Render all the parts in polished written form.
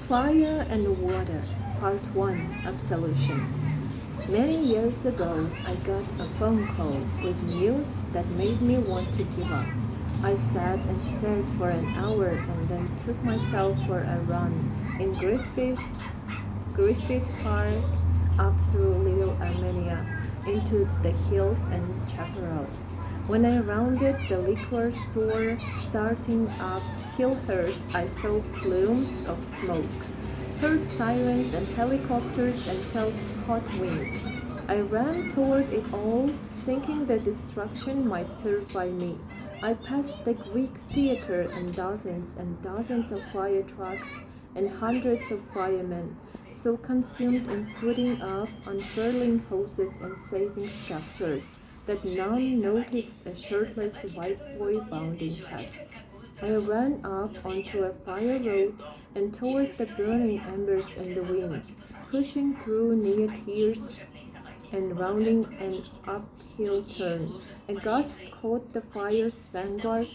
Fire and Water, Part 1, Absolution. Many years ago, I got a phone call with news that made me want to give up. I sat and stared for an hour and then took myself for a run in Griffith Park, up through Little Armenia, into the hills and chaparral. When I rounded the liquor store starting up Hillhurst, I saw plumes of smoke, heard sirens and helicopters, and felt hot wind. I ran toward it all, thinking that destruction might terrify me. I passed the Greek theater and dozens of fire trucks and hundreds of firemen, so consumed in suiting up, unfurling hoses, and saving sculptures that none noticed a shirtless white boy bounding past. I ran up onto a fire road and toward the burning embers and the wind, pushing through near tears and rounding an uphill turn. A gust caught the fire's vanguard,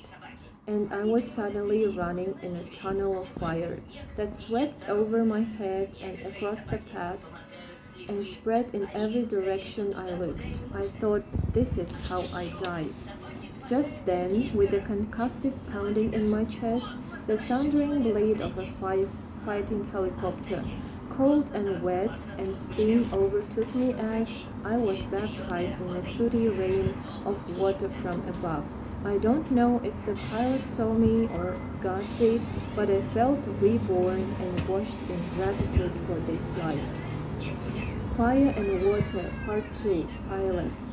and I was suddenly running in a tunnel of fire that swept over my head and across the path and spread in every direction I looked. I thought, this is how I die. Just then, with a concussive pounding in my chest, the thundering blade of a fighting helicopter, cold and wet and steam, overtook me as I was baptized in a sooty rain of water from above. I don't know if the pilot saw me or God did, but I felt reborn and washed in gratitude for this life. Fire and Water, Part 2, Pileless.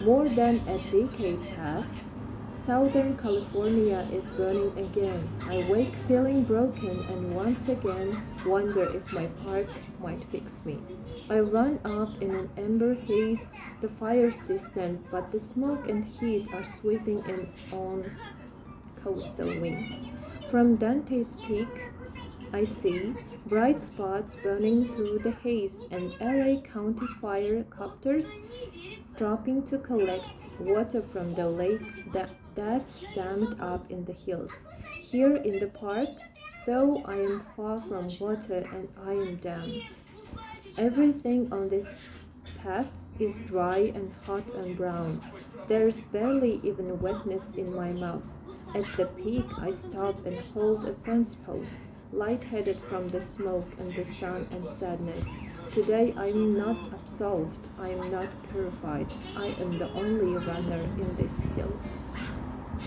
More than a decade passed. Southern California is burning again. I wake feeling broken and once again wonder if my park might fix me. I run up in an ember haze. The fire's distant, but the smoke and heat are sweeping in on coastal winds. From Dante's Peak, I see bright spots burning through the haze and LA County fire copters dropping to collect water from the lake that's dammed up in the hills. Here in the park, though, I am far from water and I am dammed. Everything on this path is dry and hot and brown. There is barely even wetness in my mouth. At the peak, I stop and hold a fence post, lightheaded from the smoke and the sun and sadness. Today I am not absolved, I am not purified, I am the only runner in these hills.